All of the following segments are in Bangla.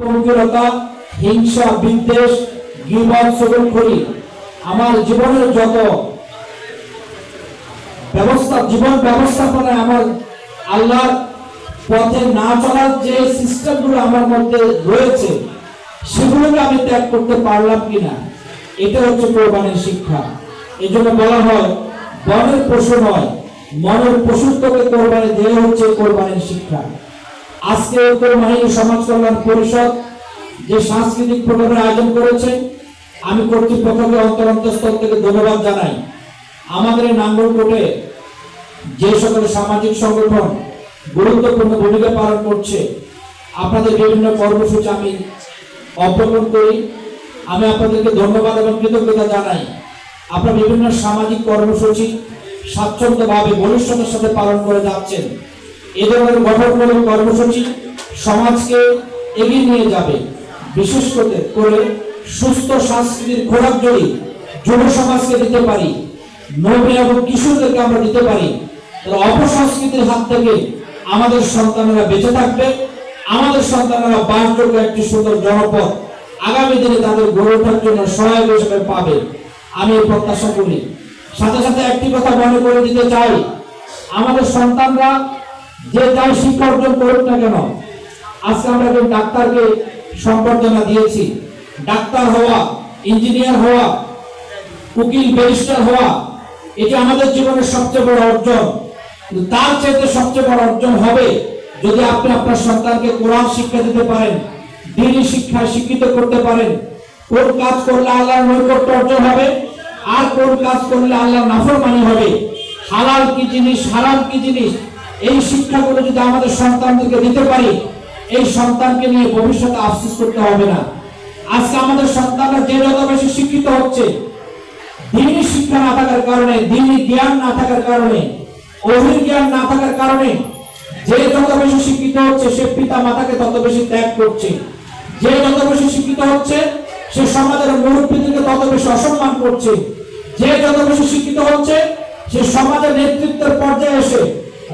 পঙ্কিলতা, হিংসা, বিদ্বেষ, গীবত, চগলখড়ি আমার জীবনের যত জীবন ব্যবস্থাপনায় আমার আল্লাহর পথে না চলার যে সিস্টেমগুলো আমার মধ্যে রয়েছে সেগুলোকে আমি ত্যাগ করতে পারলাম কিনা, এটা হচ্ছে কোরবানির শিক্ষা। এই জন্য বলা হয় বনের পশু নয়, মনের পশুত্বকে কোরবানি দেওয়া হচ্ছে কোরবানির শিক্ষা। আজকে কোরবানি সমাজ কল্যাণ পরিষদ যে সাংস্কৃতিক প্রোগ্রামের আয়োজন করেছে, আমি কর্তৃপক্ষকে অন্তরস্থল থেকে ধন্যবাদ জানাই। আমাদের এই নাঙ্গলকোটে যে সকল সামাজিক সংগঠন গুরুত্বপূর্ণ ভূমিকা পালন করছে, আপনাদের বিভিন্ন কর্মসূচি আমি অবলোকন করি। আমি আপনাদেরকে ধন্যবাদ এবং কৃতজ্ঞতা জানাই। আপনারা বিভিন্ন সামাজিক কর্মসূচি স্বাচ্ছন্দ্যভাবে বলিষ্ঠতার সাথে পালন করে যাচ্ছেন। এই ধরনের গঠনমূলক কর্মসূচি সমাজকে এগিয়ে নিয়ে যাবে। বিশেষ করে সুস্থ সংস্কৃতির খোরাক যদি যুব সমাজকে দিতে পারি, নবীন এবং কিশোরদেরকে আমরা দিতে পারি, তাহলে অপসংস্কৃতির হাত থেকে আমাদের সন্তানেরা বেঁচে থাকবে। আমাদের সন্তানেরা বাসযোগ্য একটি সুন্দর জনপদ আগামী দিনে তাদের গড়ে ওঠার জন্য সহায়ক হিসেবে পাবে, আমি এই প্রত্যাশা করি। সাথে সাথে একটি কথা মনে করে দিতে চাই, আমাদের সন্তানরা যে যাই শিক্ষা অর্জন করুক না কেন, আজকে আমরা একজন ডাক্তারকে সম্বর্ধনা দিয়েছি। ডাক্তার হওয়া, ইঞ্জিনিয়ার হওয়া, উকিল, ব্যারিস্টার হওয়া, এটি আমাদের জীবনের সবচেয়ে বড় অর্জন। তার চাইতে সবচেয়ে বড় অর্জন হবে যদি আপনি আপনার সন্তানকে কোরআন শিক্ষা দিতে পারেন, দ্বীনি শিক্ষায় শিক্ষিত করতে পারেন। কোন কাজ করলে আল্লাহর নৈকট্য অর্জন হবে, আর কোন কাজ করলে আল্লাহর নাফরমানি হবে, হালাল কি জিনিস, হারাম কি জিনিস, এই শিক্ষাগুলো যদি আমাদের সন্তানদেরকে দিতে পারি, এই সন্তানকে নিয়ে ভবিষ্যতে আফসোস করতে হবে না। আজকে আমাদের সন্তানরা যে যত বেশি শিক্ষিত হচ্ছে, দ্বীনি শিক্ষা না থাকার কারণে, দ্বীনি জ্ঞান না থাকার কারণে, ওহীর জ্ঞান না থাকার কারণে যে যত বেশি শিক্ষিত হচ্ছে সে পিতা মাতাকে তত বেশি ত্যাগ করছে। যে যত বেশি শিক্ষিত হচ্ছে সে সমাজের মুরব্বীদেরকে তত বেশি অসম্মান করছে। যে যত বেশি শিক্ষিত হচ্ছে সে সমাজের নেতৃত্বের পর্যায়ে এসে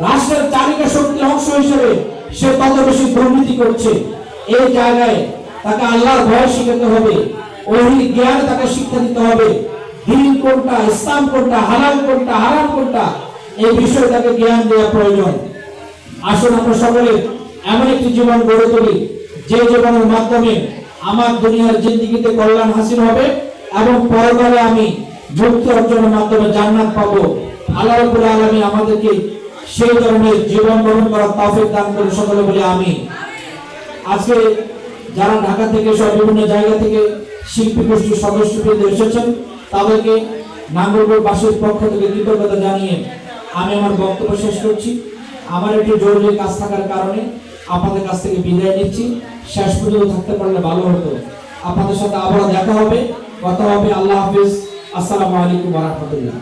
রাষ্ট্রের চালিকা শক্তির অংশ হিসেবে সে তত বেশি দুর্নীতি করছে। এই জায়গায় তাকে আল্লাহর ভয় শিখাতে হবে, ওহীর জ্ঞান তাকে শিক্ষা দিতে হবে। দ্বীন কোনটা, ইসলাম কোনটা, হালাল কোনটা, হারাম কোনটা, এই বিষয়ে তাকে জ্ঞান দেওয়া প্রয়োজন। আসুন আমরা সকলে এমন একটি জীবন গড়ে তুলি যে জীবনের মাধ্যমে আমার দুনিয়ার জিন্দেগিতে কল্যাণ হাসিল হবে এবং পরকালে আমি মুক্তি অর্জনের মাধ্যমে জান্নাত পাবো। আল্লাহ রাব্বুল আলামিন আমাদেরকে সেই ধরনের জীবন গ্রহণ করার তৌফিক দান করে, সকলে বলি আমিন। আজকে যারা ঢাকা থেকে সব বিভিন্ন জায়গা থেকে শিল্পী গোষ্ঠীর সদস্যবৃন্দ এসেছেন, তাদেরকে নাঙ্গলকোটবাসীর পক্ষ থেকে কৃতজ্ঞতা জানিয়ে আমি আমার বক্তব্য শেষ করছি। আমার একটু জরুরি কাজ থাকার কারণে আপনাদের কাছ থেকে বিদায় নিচ্ছি। শেষ পর্যন্ত থাকতে পারলে ভালো হতো। আপনাদের সাথে আবার দেখা হবে, কথা হবে। আল্লাহ হাফিজ। আসসালামু আলাইকুম ওয়া রাহমাতুল্লাহ।